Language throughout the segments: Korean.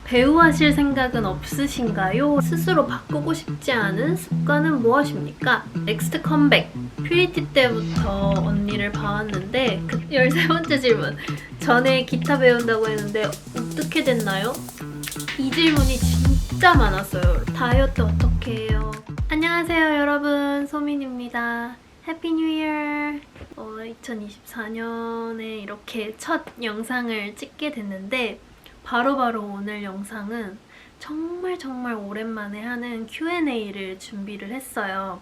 배우 하실 생각은 없으신가요? 스스로 바꾸고 싶지 않은 습관은 무엇입니까? 넥스트 컴백 퓨리티 때부터 언니를 봐왔는데 13번째 질문. 전에 기타 배운다고 했는데 어떻게 됐나요? 이 질문이 진짜 많았어요. 다이어트 어떻게 해요? 안녕하세요 여러분, 소민입니다. 해피 뉴 이어. 2024년에 이렇게 첫 영상을 찍게 됐는데 바로 오늘 영상은 정말 오랜만에 하는 Q&A를 준비를 했어요.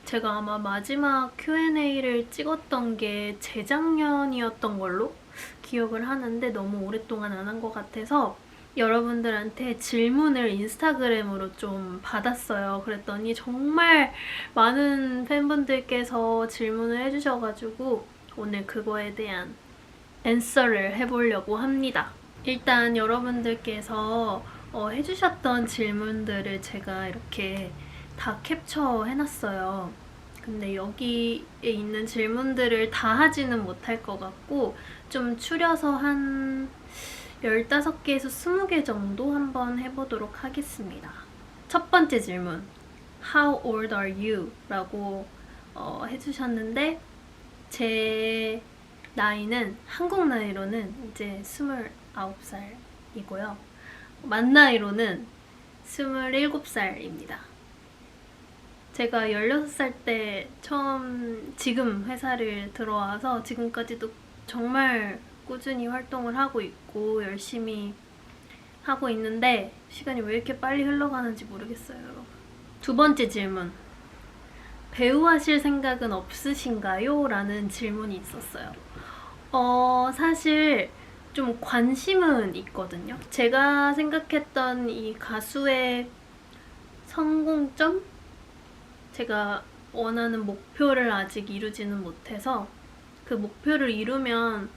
제가 아마 마지막 Q&A를 찍었던 게 재작년이었던 걸로 기억을 하는데 너무 오랫동안 안 한 것 같아서 여러분들한테 질문을 인스타그램으로 좀 받았어요. 그랬더니 정말 많은 팬분들께서 질문을 해주셔가지고 오늘 그거에 대한 앤서를 해보려고 합니다. 일단 여러분들께서 해주셨던 질문들을 제가 이렇게 다 캡처해놨어요. 근데 여기에 있는 질문들을 다 하지는 못할 것 같고 좀 추려서 한 15개에서 20개 정도 한번 해보도록 하겠습니다. 첫 번째 질문, How old are you? 라고 해주셨는데 제 나이는 한국 나이로는 이제 29살이고요. 만 나이로는 27살입니다. 제가 16살 때 지금 회사를 들어와서 지금까지도 정말 꾸준히 활동을 하고 있고 열심히 하고 있는데 시간이 왜 이렇게 빨리 흘러가는지 모르겠어요, 여러분. 두 번째 질문. 배우 하실 생각은 없으신가요? 라는 질문이 있었어요. 사실 좀 관심은 있거든요. 제가 생각했던 이 가수의 성공점? 제가 원하는 목표를 아직 이루지는 못해서 그 목표를 이루면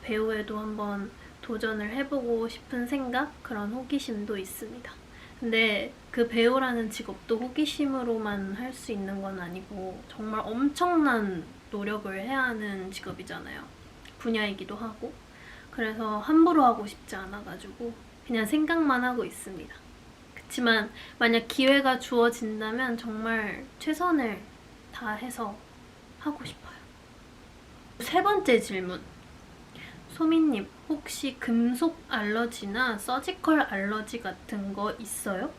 배우에도 한번 도전을 해보고 싶은 생각? 그런 호기심도 있습니다. 근데 그 배우라는 직업도 호기심으로만 할 수 있는 건 아니고 정말 엄청난 노력을 해야 하는 직업이잖아요. 분야이기도 하고. 그래서 함부로 하고 싶지 않아가지고 그냥 생각만 하고 있습니다. 그치만 만약 기회가 주어진다면 정말 최선을 다해서 하고 싶어요. 세 번째 질문. 소민님, 혹시 금속 알러지나 서지컬 알러지 같은 거 있어요?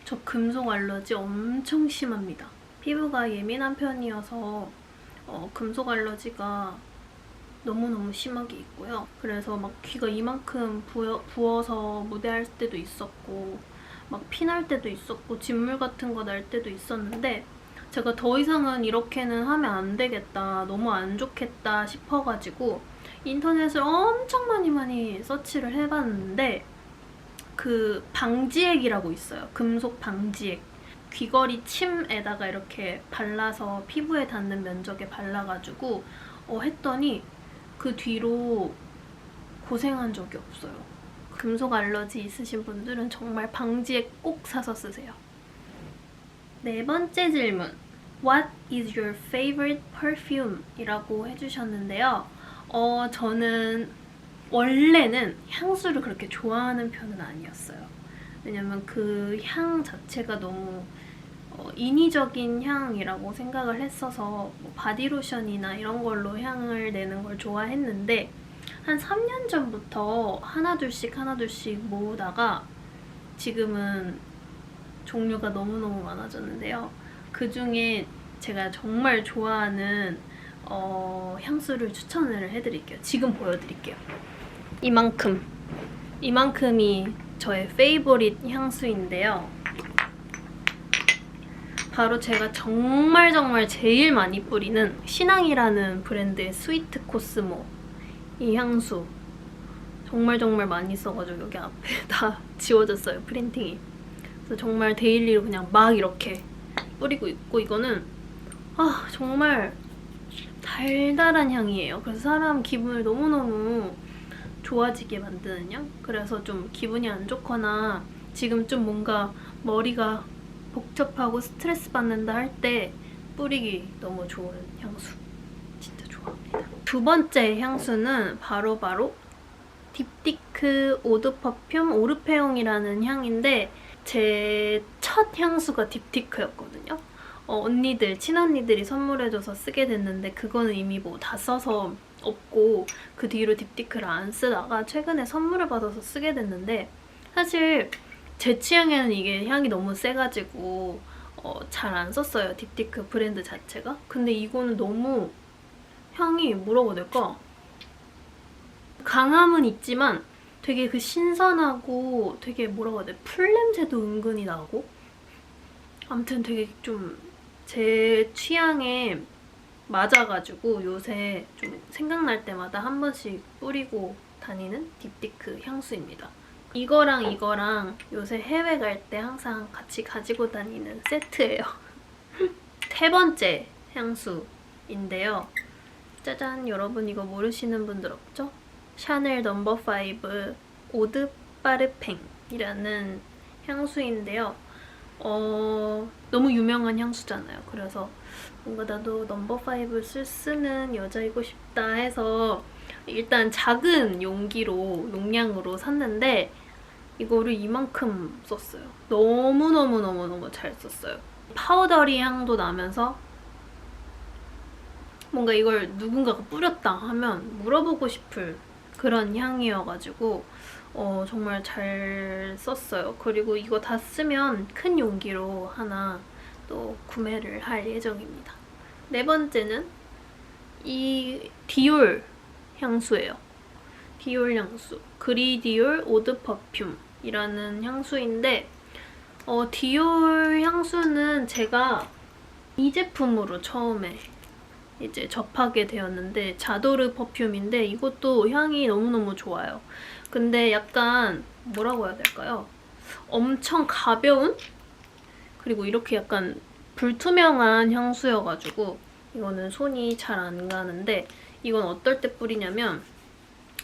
저 금속 알러지 엄청 심합니다. 피부가 예민한 편이어서 금속 알러지가 너무너무 심하게 있고요. 그래서 막 귀가 이만큼 부어서 무대할 때도 있었고 막 피날 때도 있었고 진물 같은 거 날 때도 있었는데 제가 더 이상은 이렇게는 하면 안 되겠다, 너무 안 좋겠다 싶어가지고 인터넷을 엄청 많이 서치를 해봤는데 그 방지액이라고 있어요. 금속 방지액. 귀걸이 침에다가 이렇게 발라서 피부에 닿는 면적에 발라가지고 했더니 그 뒤로 고생한 적이 없어요. 금속 알러지 있으신 분들은 정말 방지액 꼭 사서 쓰세요. 네 번째 질문. What is your favorite perfume? 이라고 해주셨는데요. 저는 원래는 향수를 그렇게 좋아하는 편은 아니었어요. 왜냐면 그 향 자체가 너무 인위적인 향이라고 생각을 했어서 바디로션이나 이런 걸로 향을 내는 걸 좋아했는데 한 3년 전부터 하나둘씩 모으다가 지금은 종류가 너무너무 많아졌는데요. 그 중에 제가 정말 좋아하는 향수를 추천을 해드릴게요. 지금 보여드릴게요. 이만큼이 저의 페이보릿 향수인데요. 바로 제가 정말 제일 많이 뿌리는 신앙이라는 브랜드의 스위트 코스모 이 향수 정말 많이 써가지고 여기 앞에 다 지워졌어요, 프린팅이. 그래서 정말 데일리로 그냥 막 이렇게 뿌리고 있고 이거는 정말 달달한 향이에요. 그래서 사람 기분을 너무너무 좋아지게 만드는 향? 그래서 좀 기분이 안 좋거나 지금 좀 뭔가 머리가 복잡하고 스트레스 받는다 할 때 뿌리기 너무 좋은 향수. 진짜 좋아합니다. 두 번째 향수는 바로 딥티크 딥티크 오드 퍼퓸 오르페옹이라는 향인데 제 첫 향수가 딥티크였거든요. 언니들, 친언니들이 선물해줘서 쓰게 됐는데 그거는 이미 뭐 다 써서 없고 그 뒤로 딥티크를 안 쓰다가 최근에 선물을 받아서 쓰게 됐는데 사실 제 취향에는 이게 향이 너무 세가지고 잘 안 썼어요. 딥티크 브랜드 자체가. 근데 이거는 너무 향이 뭐라고 해야 될까? 강함은 있지만 되게 그 신선하고 되게 뭐라고 해야 돼? 풀 냄새도 은근히 나고 아무튼 되게 좀 제 취향에 맞아가지고 요새 좀 생각날 때마다 한 번씩 뿌리고 다니는 딥티크 향수입니다. 이거랑 요새 해외 갈 때 항상 같이 가지고 다니는 세트예요. 세 번째 향수인데요. 짜잔! 여러분 이거 모르시는 분들 없죠? 샤넬 넘버 5 오드 파르팽이라는 향수인데요. 너무 유명한 향수잖아요. 그래서 뭔가 나도 넘버 5 쓰는 여자이고 싶다 해서 일단 작은 용량으로 샀는데 이거를 이만큼 썼어요. 너무너무 잘 썼어요. 파우더리 향도 나면서 뭔가 이걸 누군가가 뿌렸다 하면 물어보고 싶을 그런 향이어가지고 정말 잘 썼어요. 그리고 이거 다 쓰면 큰 용기로 하나 또 구매를 할 예정입니다. 네 번째는 이 디올 향수예요. 디올 향수. 그리디올 오드 퍼퓸이라는 향수인데 디올 향수는 제가 이 제품으로 처음에 이제 접하게 되었는데 자도르 퍼퓸인데 이것도 향이 너무너무 좋아요. 근데 약간 뭐라고 해야 될까요? 엄청 가벼운? 그리고 이렇게 약간 불투명한 향수여가지고 이거는 손이 잘 안 가는데 이건 어떨 때 뿌리냐면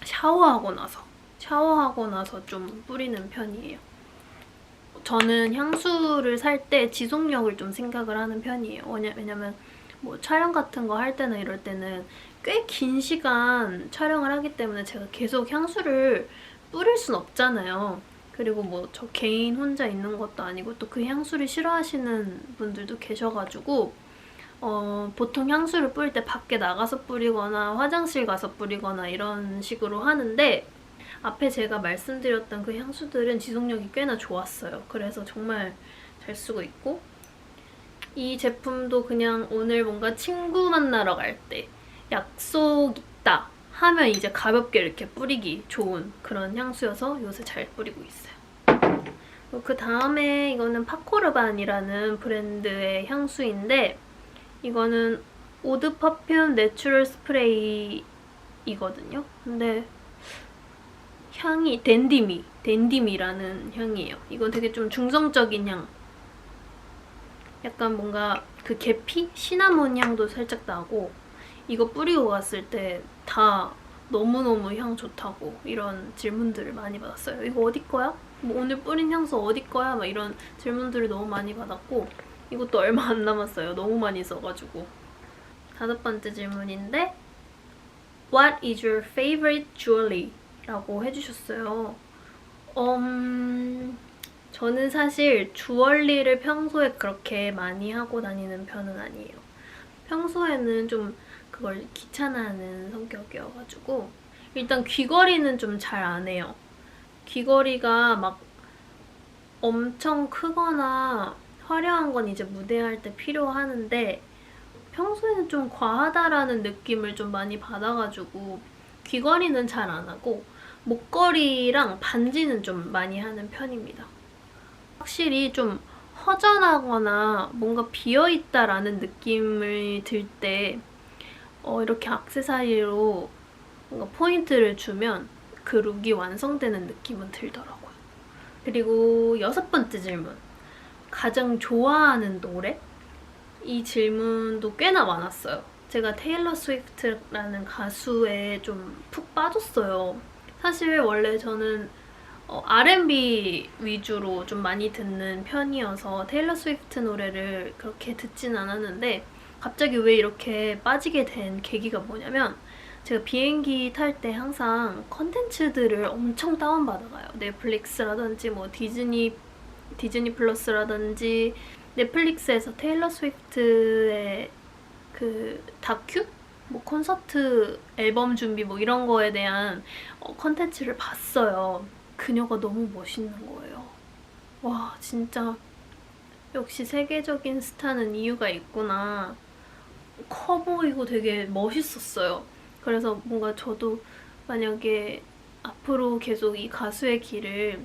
샤워하고 나서 좀 뿌리는 편이에요. 저는 향수를 살 때 지속력을 좀 생각을 하는 편이에요. 왜냐면 뭐 촬영 같은 거 할 때나 이럴 때는 꽤 긴 시간 촬영을 하기 때문에 제가 계속 향수를 뿌릴 순 없잖아요. 그리고 뭐 저 개인 혼자 있는 것도 아니고 또 그 향수를 싫어하시는 분들도 계셔가지고 보통 향수를 뿌릴 때 밖에 나가서 뿌리거나 화장실 가서 뿌리거나 이런 식으로 하는데 앞에 제가 말씀드렸던 그 향수들은 지속력이 꽤나 좋았어요. 그래서 정말 잘 쓰고 있고 이 제품도 그냥 오늘 뭔가 친구 만나러 갈 때 약속 있다 하면 이제 가볍게 이렇게 뿌리기 좋은 그런 향수여서 요새 잘 뿌리고 있어요. 그 다음에 이거는 파코르반이라는 브랜드의 향수인데 이거는 오드 퍼퓸 내추럴 스프레이이거든요. 근데 향이 댄디미라는 향이에요. 이건 되게 좀 중성적인 향. 약간 뭔가 그 계피? 시나몬 향도 살짝 나고 이거 뿌리고 갔을 때 다 너무너무 향 좋다고 이런 질문들을 많이 받았어요. 이거 어디 거야? 뭐 오늘 뿌린 향수 어디 거야? 막 이런 질문들을 너무 많이 받았고 이것도 얼마 안 남았어요. 너무 많이 써가지고. 다섯 번째 질문인데 What is your favorite jewelry? 라고 해주셨어요. 저는 사실 주얼리를 평소에 그렇게 많이 하고 다니는 편은 아니에요. 평소에는 좀 그걸 귀찮아하는 성격이어가지고 일단 귀걸이는 좀 잘 안 해요. 귀걸이가 막 엄청 크거나 화려한 건 이제 무대할 때 필요하는데 평소에는 좀 과하다라는 느낌을 좀 많이 받아가지고 귀걸이는 잘 안 하고 목걸이랑 반지는 좀 많이 하는 편입니다. 확실히 좀 허전하거나 뭔가 비어있다라는 느낌을 들 때 이렇게 액세서리로 뭔가 포인트를 주면 그 룩이 완성되는 느낌은 들더라고요. 그리고 여섯 번째 질문. 가장 좋아하는 노래? 이 질문도 꽤나 많았어요. 제가 테일러 스위프트라는 가수에 좀 푹 빠졌어요. 사실 원래 저는 R&B 위주로 좀 많이 듣는 편이어서 테일러 스위프트 노래를 그렇게 듣진 않았는데 갑자기 왜 이렇게 빠지게 된 계기가 뭐냐면 제가 비행기 탈 때 항상 컨텐츠들을 엄청 다운받아가요. 넷플릭스라든지 뭐 디즈니 플러스라든지 넷플릭스에서 테일러 스위프트의 그 다큐? 뭐 콘서트 앨범 준비 뭐 이런 거에 대한 컨텐츠를 봤어요. 그녀가 너무 멋있는 거예요. 와, 진짜 역시 세계적인 스타는 이유가 있구나. 커 보이고 되게 멋있었어요. 그래서 뭔가 저도 만약에 앞으로 계속 이 가수의 길을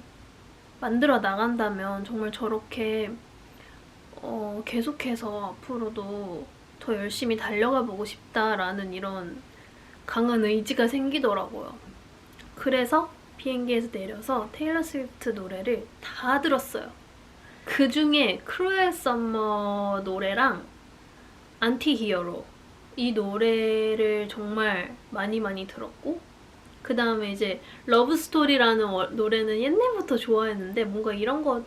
만들어 나간다면 정말 저렇게 계속해서 앞으로도 더 열심히 달려가 보고 싶다라는 이런 강한 의지가 생기더라고요. 그래서 비행기에서 내려서 테일러 스위프트 노래를 다 들었어요. 그 중에 크루엘 썸머 노래랑 안티 히어로 이 노래를 정말 많이 들었고, 그 다음에 이제 러브스토리라는 노래는 옛날부터 좋아했는데 뭔가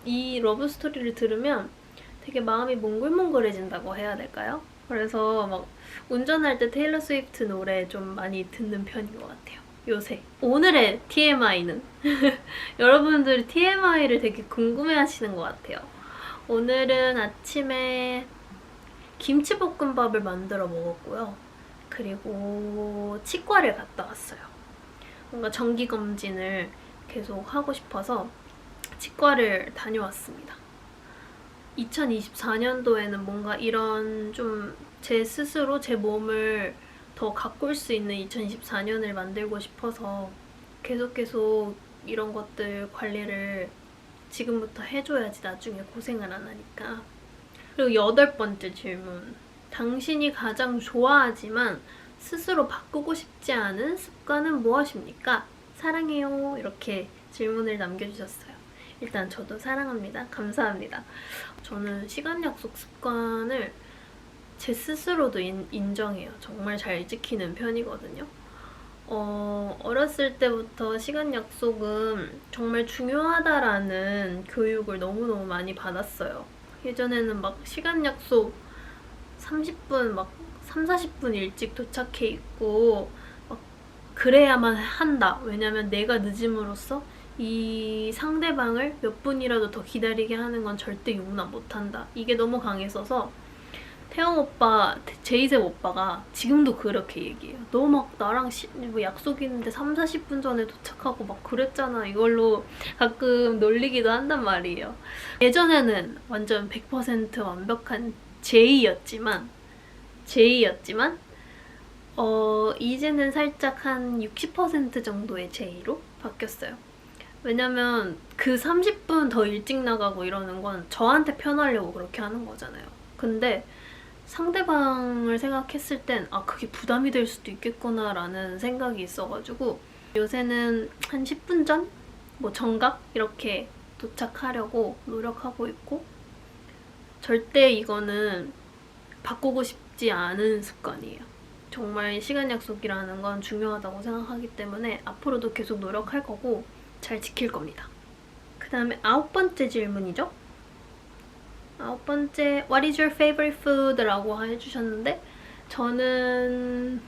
이 러브스토리를 들으면 되게 마음이 몽글몽글해진다고 해야 될까요? 그래서 막 운전할 때 테일러 스위프트 노래 좀 많이 듣는 편인 것 같아요, 요새. 오늘의 TMI는 여러분들이 TMI를 되게 궁금해 하시는 것 같아요. 오늘은 아침에 김치볶음밥을 만들어 먹었고요. 그리고 치과를 갔다 왔어요. 뭔가 정기검진을 계속 하고 싶어서 치과를 다녀왔습니다. 2024년도에는 뭔가 이런 좀 제 스스로 제 몸을 더 가꿀 수 있는 2024년을 만들고 싶어서 계속 이런 것들 관리를 지금부터 해줘야지 나중에 고생을 안 하니까. 그리고 8번째 질문. 당신이 가장 좋아하지만 스스로 바꾸고 싶지 않은 습관은 무엇입니까? 사랑해요. 이렇게 질문을 남겨주셨어요. 일단 저도 사랑합니다. 감사합니다. 저는 시간 약속 습관을 제 스스로도 인정해요. 정말 잘 지키는 편이거든요. 어렸을 때부터 시간 약속은 정말 중요하다라는 교육을 너무너무 많이 받았어요. 예전에는 막 시간 약속 30분, 막 3, 40분 일찍 도착해 있고, 막 그래야만 한다. 왜냐면 내가 늦음으로써 이 상대방을 몇 분이라도 더 기다리게 하는 건 절대 용납 못한다. 이게 너무 강했어서 태영 오빠, 제이셉 오빠가 지금도 그렇게 얘기해요. 너 막 나랑 뭐 약속 있는데 3, 40분 전에 도착하고 막 그랬잖아. 이걸로 가끔 놀리기도 한단 말이에요. 예전에는 완전 100% 완벽한 제이였지만 이제는 살짝 한 60% 정도의 제이로 바뀌었어요. 왜냐면 그 30분 더 일찍 나가고 이러는 건 저한테 편하려고 그렇게 하는 거잖아요. 근데 상대방을 생각했을 땐 그게 부담이 될 수도 있겠구나 라는 생각이 있어가지고 요새는 한 10분 전? 뭐 정각? 이렇게 도착하려고 노력하고 있고, 절대 이거는 바꾸고 싶지 않은 습관이에요. 정말 시간 약속이라는 건 중요하다고 생각하기 때문에 앞으로도 계속 노력할 거고 잘 지킬 겁니다. 그 다음에 9번째 질문이죠? 9번째, What is your favorite food? 라고 해주셨는데, 저는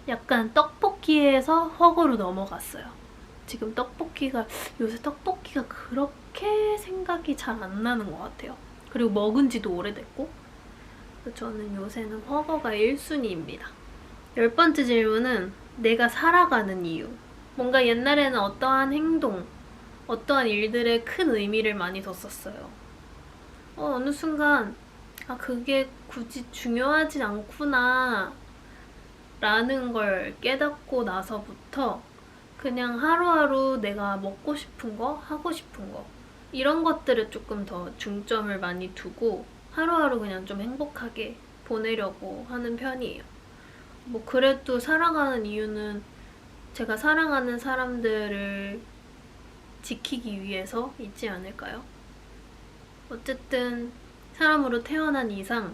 약간 떡볶이에서 훠궈로 넘어갔어요. 지금 요새 떡볶이가 그렇게 생각이 잘 안 나는 것 같아요. 그리고 먹은 지도 오래됐고, 저는 요새는 훠궈가 1순위입니다. 10번째 질문은 내가 살아가는 이유. 뭔가 옛날에는 어떠한 행동, 어떠한 일들에 큰 의미를 많이 뒀었어요. 어느 순간 그게 굳이 중요하진 않구나 라는 걸 깨닫고 나서부터 그냥 하루하루 내가 먹고 싶은 거, 하고 싶은 거 이런 것들에 조금 더 중점을 많이 두고 하루하루 그냥 좀 행복하게 보내려고 하는 편이에요. 뭐 그래도 살아가는 이유는 제가 사랑하는 사람들을 지키기 위해서 있지 않을까요? 어쨌든 사람으로 태어난 이상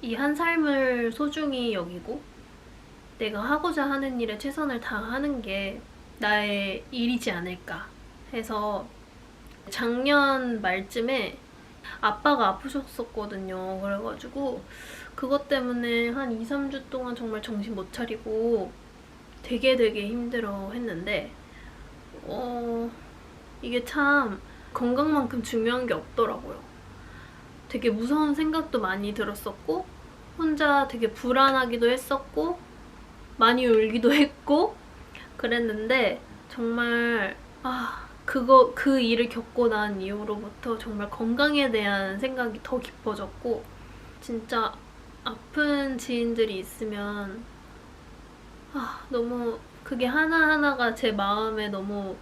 이 한 삶을 소중히 여기고 내가 하고자 하는 일에 최선을 다하는 게 나의 일이지 않을까 해서 작년 말쯤에 아빠가 아프셨었거든요. 그래가지고 그것 때문에 한 2, 3주 동안 정말 정신 못 차리고 되게 힘들어 했는데 이게 참 건강만큼 중요한 게 없더라고요. 되게 무서운 생각도 많이 들었었고 혼자 되게 불안하기도 했었고 많이 울기도 했고 그랬는데 정말 그 일을 겪고 난 이후로부터 정말 건강에 대한 생각이 더 깊어졌고 진짜 아픈 지인들이 있으면 너무 그게 하나하나가 제 마음에 너무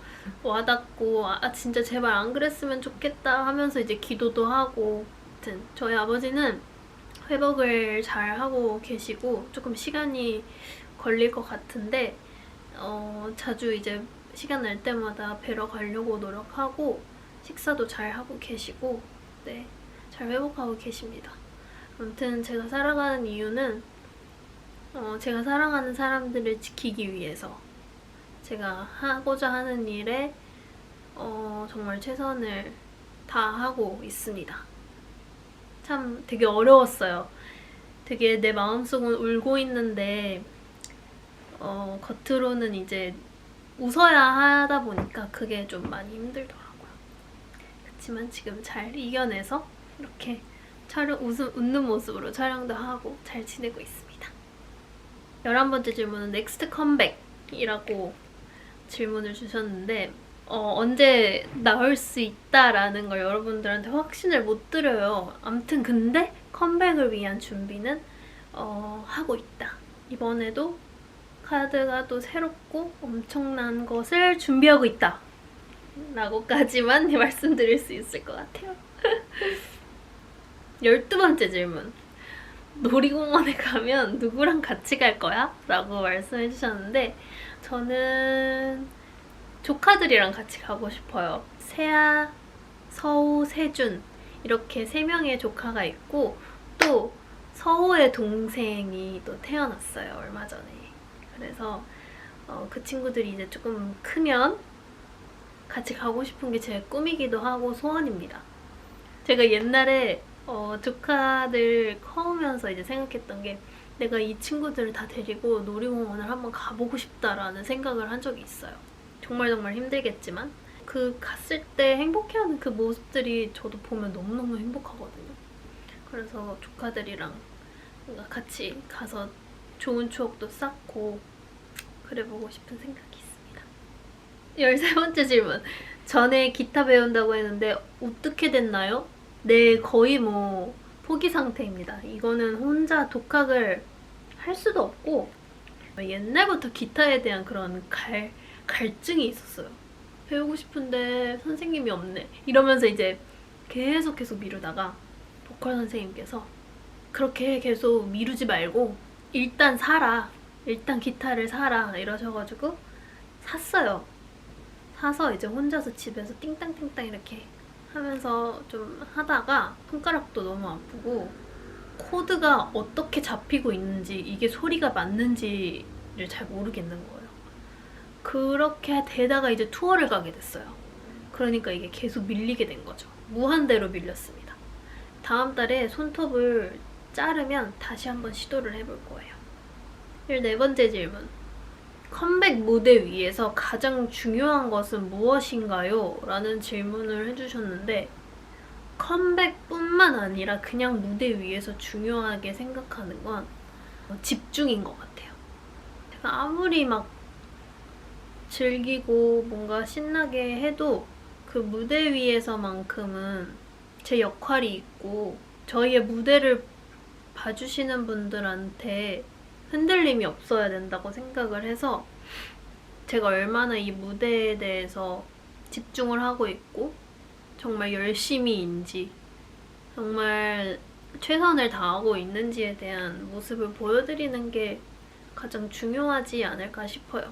와닿고 진짜 제발 안 그랬으면 좋겠다 하면서 이제 기도도 하고 아무튼 저희 아버지는 회복을 잘 하고 계시고 조금 시간이 걸릴 것 같은데 자주 이제 시간 날 때마다 뵈러 가려고 노력하고 식사도 잘 하고 계시고 네, 잘 회복하고 계십니다. 아무튼 제가 살아가는 이유는 제가 사랑하는 사람들을 지키기 위해서 제가 하고자 하는 일에 정말 최선을 다하고 있습니다. 참 되게 어려웠어요. 되게 내 마음속은 울고 있는데 겉으로는 이제 웃어야 하다 보니까 그게 좀 많이 힘들더라고요. 그렇지만 지금 잘 이겨내서 이렇게 웃는 모습으로 촬영도 하고 잘 지내고 있습니다. 11번째 질문은 넥스트 컴백이라고 질문을 주셨는데 언제 나올 수 있다라는 걸 여러분들한테 확신을 못 드려요. 아무튼 근데 컴백을 위한 준비는 하고 있다. 이번에도 카드가 또 새롭고 엄청난 것을 준비하고 있다 라고까지만 말씀드릴 수 있을 것 같아요. 12번째 질문. 놀이공원에 가면 누구랑 같이 갈 거야? 라고 말씀해 주셨는데 저는 조카들이랑 같이 가고 싶어요. 세아, 서우, 세준 이렇게 3명의 조카가 있고 또 서우의 동생이 또 태어났어요. 얼마 전에. 그래서 그 친구들이 이제 조금 크면 같이 가고 싶은 게 제 꿈이기도 하고 소원입니다. 제가 옛날에 조카들 커오면서 이제 생각했던 게 내가 이 친구들을 다 데리고 놀이공원을 한번 가보고 싶다라는 생각을 한 적이 있어요. 정말 힘들겠지만 그 갔을 때 행복해하는 그 모습들이 저도 보면 너무너무 행복하거든요. 그래서 조카들이랑 같이 가서 좋은 추억도 쌓고 그래보고 싶은 생각이 있습니다. 13번째 질문. 전에 기타 배운다고 했는데 어떻게 됐나요? 네, 거의 포기 상태입니다. 이거는 혼자 독학을 할 수도 없고 옛날부터 기타에 대한 그런 갈증이 있었어요. 배우고 싶은데 선생님이 없네 이러면서 이제 계속 미루다가 보컬 선생님께서 그렇게 계속 미루지 말고 일단 사라, 일단 기타를 사라 이러셔가지고 샀어요. 사서 이제 혼자서 집에서 띵땅띵땅 이렇게 하면서 좀 하다가 손가락도 너무 아프고 코드가 어떻게 잡히고 있는지 이게 소리가 맞는지를 잘 모르겠는 거예요. 그렇게 되다가 이제 투어를 가게 됐어요. 그러니까 이게 계속 밀리게 된 거죠. 무한대로 밀렸습니다. 다음 달에 손톱을 자르면 다시 한번 시도를 해볼 거예요. 14번째 질문. 컴백 무대 위에서 가장 중요한 것은 무엇인가요? 라는 질문을 해주셨는데 컴백뿐만 아니라 그냥 무대 위에서 중요하게 생각하는 건 집중인 것 같아요. 제가 아무리 막 즐기고 뭔가 신나게 해도 그 무대 위에서만큼은 제 역할이 있고 저희의 무대를 봐주시는 분들한테 흔들림이 없어야 된다고 생각을 해서 제가 얼마나 이 무대에 대해서 집중을 하고 있고 정말 열심히인지 정말 최선을 다하고 있는지에 대한 모습을 보여드리는 게 가장 중요하지 않을까 싶어요.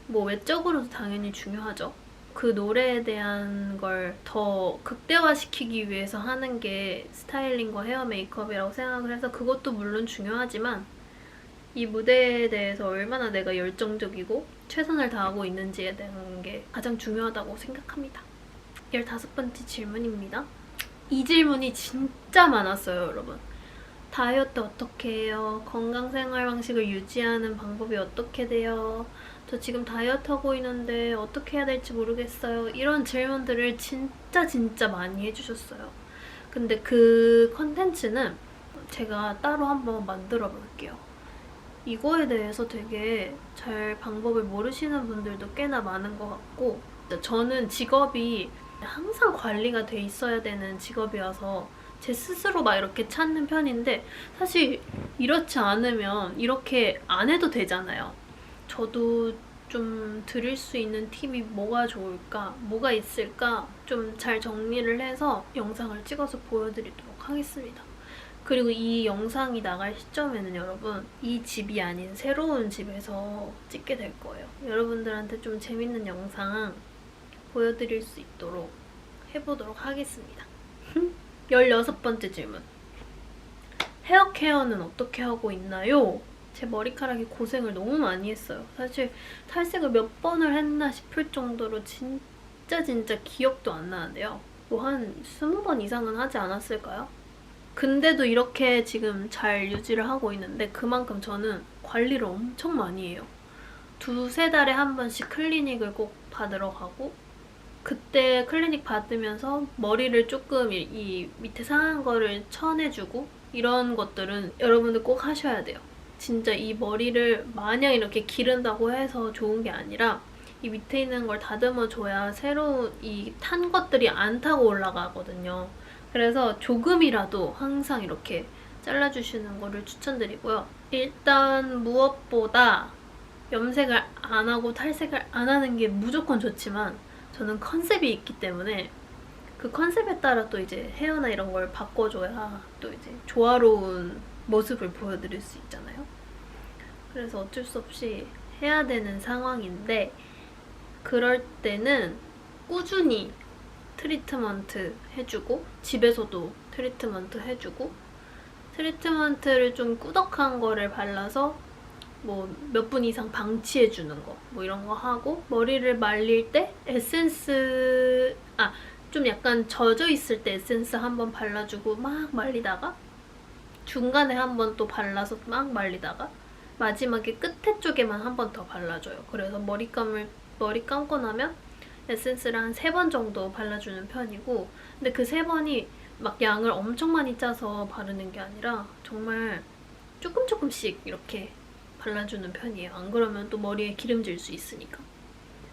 외적으로도 당연히 중요하죠. 그 노래에 대한 걸 더 극대화시키기 위해서 하는 게 스타일링과 헤어 메이크업이라고 생각을 해서 그것도 물론 중요하지만 이 무대에 대해서 얼마나 내가 열정적이고 최선을 다하고 있는지에 대한 게 가장 중요하다고 생각합니다. 15번째 질문입니다. 이 질문이 진짜 많았어요, 여러분. 다이어트 어떻게 해요? 건강생활 방식을 유지하는 방법이 어떻게 돼요? 저 지금 다이어트 하고 있는데 어떻게 해야 될지 모르겠어요. 이런 질문들을 진짜 많이 해주셨어요. 근데 그 컨텐츠는 제가 따로 한번 만들어 볼게요. 이거에 대해서 되게 잘 방법을 모르시는 분들도 꽤나 많은 것 같고, 저는 직업이 항상 관리가 돼 있어야 되는 직업이어서 제 스스로 막 이렇게 찾는 편인데, 사실 이렇지 않으면 이렇게 안 해도 되잖아요. 저도 좀 드릴 수 있는 팁이 뭐가 좋을까, 뭐가 있을까 좀 잘 정리를 해서 영상을 찍어서 보여드리도록 하겠습니다. 그리고 이 영상이 나갈 시점에는 여러분, 이 집이 아닌 새로운 집에서 찍게 될 거예요. 여러분들한테 좀 재밌는 영상 보여드릴 수 있도록 해보도록 하겠습니다. 16번째 질문. 헤어 케어는 어떻게 하고 있나요? 제 머리카락이 고생을 너무 많이 했어요. 사실 탈색을 몇 번을 했나 싶을 정도로 진짜 기억도 안 나는데요. 뭐 한 20번 이상은 하지 않았을까요? 근데도 이렇게 지금 잘 유지를 하고 있는데, 그만큼 저는 관리를 엄청 많이 해요. 2-3달에 한 번씩 클리닉을 꼭 받으러 가고, 그때 클리닉 받으면서 머리를 조금 이 밑에 상한 거를 쳐내주고, 이런 것들은 여러분들 꼭 하셔야 돼요. 진짜 이 머리를 마냥 이렇게 기른다고 해서 좋은 게 아니라 이 밑에 있는 걸 다듬어 줘야 새로운 이 탄 것들이 안 타고 올라가거든요. 그래서 조금이라도 항상 이렇게 잘라주시는 거를 추천드리고요. 일단 무엇보다 염색을 안 하고 탈색을 안 하는 게 무조건 좋지만, 저는 컨셉이 있기 때문에 그 컨셉에 따라 또 이제 헤어나 이런 걸 바꿔줘야 또 이제 조화로운 모습을 보여드릴 수 있잖아요. 그래서 어쩔 수 없이 해야 되는 상황인데, 그럴 때는 꾸준히 트리트먼트 해주고, 집에서도 트리트먼트 해주고, 트리트먼트를 좀 꾸덕한 거를 발라서 뭐 몇 분 이상 방치해주는 거, 뭐 이런 거 하고, 머리를 말릴 때 에센스, 좀 약간 젖어 있을 때 에센스 한번 발라주고 막 말리다가, 중간에 한번 또 발라서 막 말리다가, 마지막에 끝에 쪽에만 한 번 더 발라줘요. 그래서 머리 감고 나면 에센스를 한 3번 정도 발라주는 편이고, 근데 그 3번이 막 양을 엄청 많이 짜서 바르는 게 아니라 정말 조금씩 이렇게 발라주는 편이에요. 안 그러면 또 머리에 기름질 수 있으니까.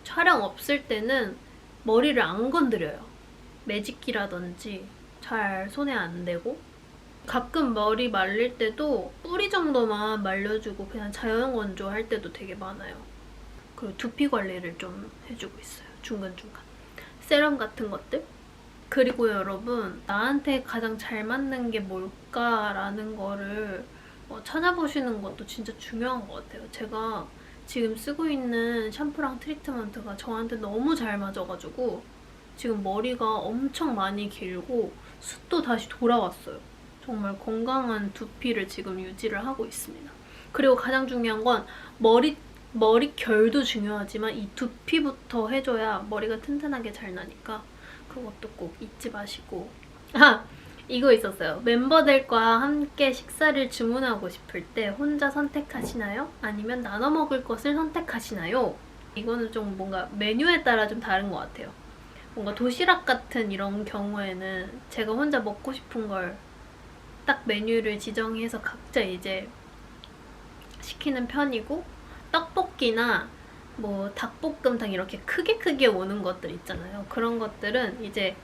촬영 없을 때는 머리를 안 건드려요. 매직기라든지 잘 손에 안 대고, 가끔 머리 말릴 때도 뿌리 정도만 말려주고 그냥 자연 건조할 때도 되게 많아요. 그리고 두피 관리를 좀 해주고 있어요. 중간중간. 세럼 같은 것들. 그리고 여러분, 나한테 가장 잘 맞는 게 뭘까라는 거를 찾아보시는 것도 진짜 중요한 것 같아요. 제가 지금 쓰고 있는 샴푸랑 트리트먼트가 저한테 너무 잘 맞아가지고 지금 머리가 엄청 많이 길고 숱도 다시 돌아왔어요. 정말 건강한 두피를 지금 유지를 하고 있습니다. 그리고 가장 중요한 건 머릿결도 중요하지만 이 두피부터 해줘야 머리가 튼튼하게 잘 나니까 그것도 꼭 잊지 마시고. 이거 있었어요. 멤버들과 함께 식사를 주문하고 싶을 때 혼자 선택하시나요? 아니면 나눠 먹을 것을 선택하시나요? 이거는 좀 뭔가 메뉴에 따라 좀 다른 것 같아요. 뭔가 도시락 같은 이런 경우에는 제가 혼자 먹고 싶은 걸 딱 메뉴를 지정해서 각자 이제 시키는 편이고, 떡볶이나 뭐 닭볶음탕 이렇게 크게 오는 것들 있잖아요. 그런 것들은 이제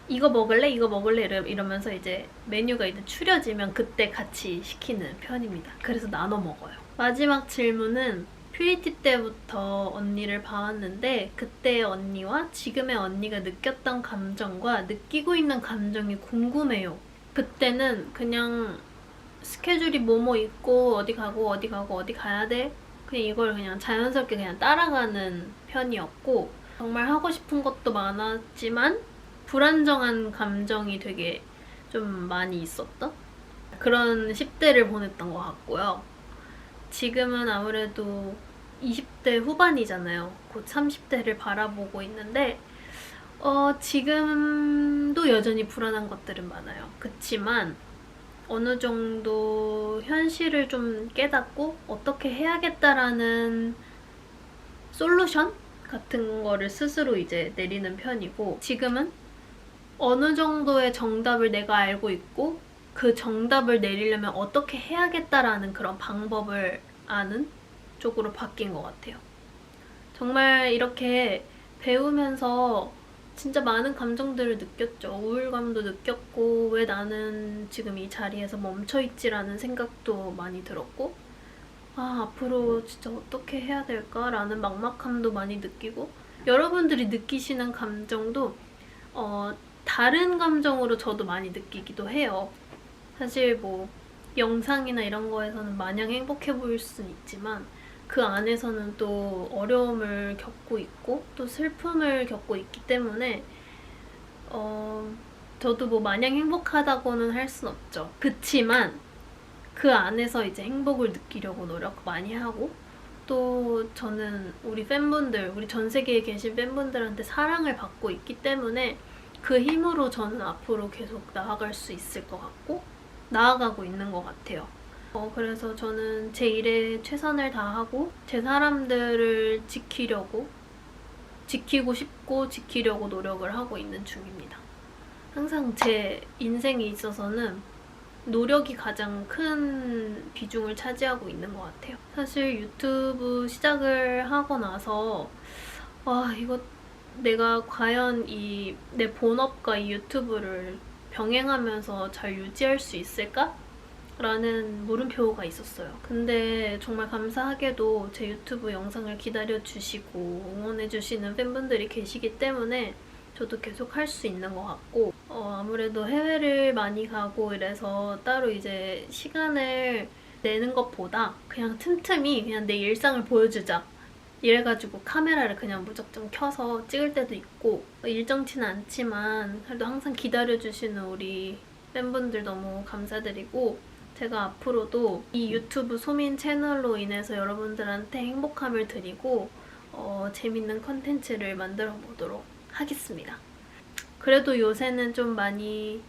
이거 먹을래? 이거 먹을래? 이러면서 이제 메뉴가 이제 추려지면 그때 같이 시키는 편입니다. 그래서 나눠 먹어요. 마지막 질문은 퓨리티 때부터 언니를 봐왔는데 그때의 언니와 지금의 언니가 느꼈던 감정과 느끼고 있는 감정이 궁금해요. 그때는 그냥 스케줄이 뭐뭐 있고 어디 가야 돼? 그냥 이걸 그냥 자연스럽게 그냥 따라가는 편이었고, 정말 하고 싶은 것도 많았지만 불안정한 감정이 되게 좀 많이 있었던 그런 10대를 보냈던 것 같고요. 지금은 아무래도 20대 후반이잖아요. 곧 30대를 바라보고 있는데 지금도 그래도 여전히 불안한 것들은 많아요. 그치만 어느 정도 현실을 좀 깨닫고 어떻게 해야겠다라는 솔루션 같은 거를 스스로 이제 내리는 편이고, 지금은 어느 정도의 정답을 내가 알고 있고 그 정답을 내리려면 어떻게 해야겠다라는 그런 방법을 아는 쪽으로 바뀐 것 같아요. 정말 이렇게 배우면서 진짜 많은 감정들을 느꼈죠. 우울감도 느꼈고, 왜 나는 지금 이 자리에서 멈춰있지라는 생각도 많이 들었고, 앞으로 진짜 어떻게 해야 될까라는 막막함도 많이 느끼고, 여러분들이 느끼시는 감정도 다른 감정으로 저도 많이 느끼기도 해요. 사실 뭐 영상이나 이런 거에서는 마냥 행복해 보일 수는 있지만 그 안에서는 또 어려움을 겪고 있고 또 슬픔을 겪고 있기 때문에 저도 뭐 마냥 행복하다고는 할 순 없죠. 그치만 그 안에서 이제 행복을 느끼려고 노력 많이 하고, 또 저는 우리 팬분들, 우리 전 세계에 계신 팬분들한테 사랑을 받고 있기 때문에 그 힘으로 저는 앞으로 계속 나아갈 수 있을 것 같고 나아가고 있는 것 같아요. 그래서 저는 제 일에 최선을 다하고 제 사람들을 지키고 싶고 지키려고 노력을 하고 있는 중입니다. 항상 제 인생에 있어서는 노력이 가장 큰 비중을 차지하고 있는 것 같아요. 사실 유튜브 시작을 하고 나서 이거 내가 과연 내 본업과 이 유튜브를 병행하면서 잘 유지할 수 있을까? 라는 물음표가 있었어요. 근데 정말 감사하게도 제 유튜브 영상을 기다려주시고 응원해주시는 팬분들이 계시기 때문에 저도 계속 할 수 있는 것 같고, 아무래도 해외를 많이 가고 이래서 따로 이제 시간을 내는 것보다 그냥 틈틈이 그냥 내 일상을 보여주자 이래가지고 카메라를 그냥 무작정 켜서 찍을 때도 있고, 일정치는 않지만 그래도 항상 기다려주시는 우리 팬분들 너무 감사드리고, 제가 앞으로도 이 유튜브 소민 채널로 인해서 여러분들한테 행복함을 드리고 재밌는 컨텐츠를 만들어 보도록 하겠습니다. 그래도 요새는 좀 많이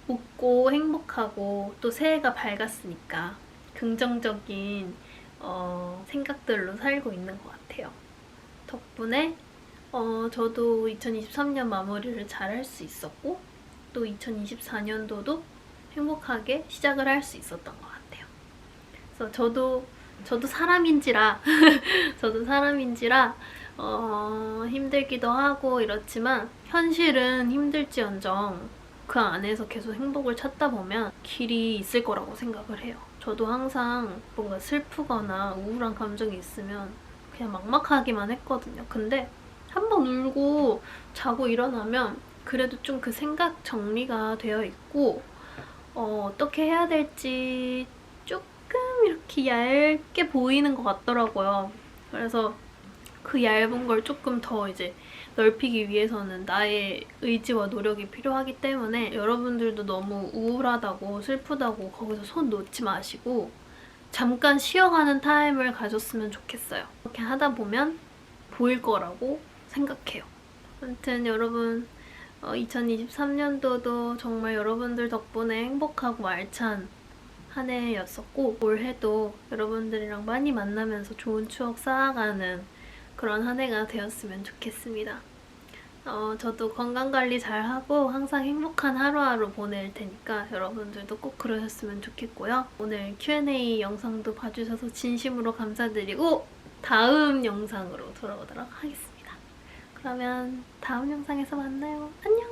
웃고 행복하고 또 새해가 밝았으니까 긍정적인 생각들로 살고 있는 것 같아요. 덕분에 저도 2023년 마무리를 잘 할 수 있었고 또 2024년도도 행복하게 시작을 할 수 있었던 것 같아요. 그래서 저도 사람인지라 저도 사람인지라 힘들기도 하고 이렇지만 현실은 힘들지언정 그 안에서 계속 행복을 찾다 보면 길이 있을 거라고 생각을 해요. 저도 항상 뭔가 슬프거나 우울한 감정이 있으면 그냥 막막하기만 했거든요. 근데 한번 울고 자고 일어나면 그래도 좀 그 생각 정리가 되어 있고 어떻게 해야 될지 조금 이렇게 얇게 보이는 것 같더라고요. 그래서 그 얇은 걸 조금 더 이제 넓히기 위해서는 나의 의지와 노력이 필요하기 때문에 여러분들도 너무 우울하다고 슬프다고 거기서 손 놓지 마시고 잠깐 쉬어가는 타임을 가졌으면 좋겠어요. 그렇게 하다 보면 보일 거라고 생각해요. 아무튼 여러분 2023년도도 정말 여러분들 덕분에 행복하고 알찬 한 해였었고 올해도 여러분들이랑 많이 만나면서 좋은 추억 쌓아가는 그런 한 해가 되었으면 좋겠습니다. 저도 건강관리 잘하고 항상 행복한 하루하루 보낼 테니까 여러분들도 꼭 그러셨으면 좋겠고요. 오늘 Q&A 영상도 봐주셔서 진심으로 감사드리고 다음 영상으로 돌아오도록 하겠습니다. 그러면 다음 영상에서 만나요. 안녕!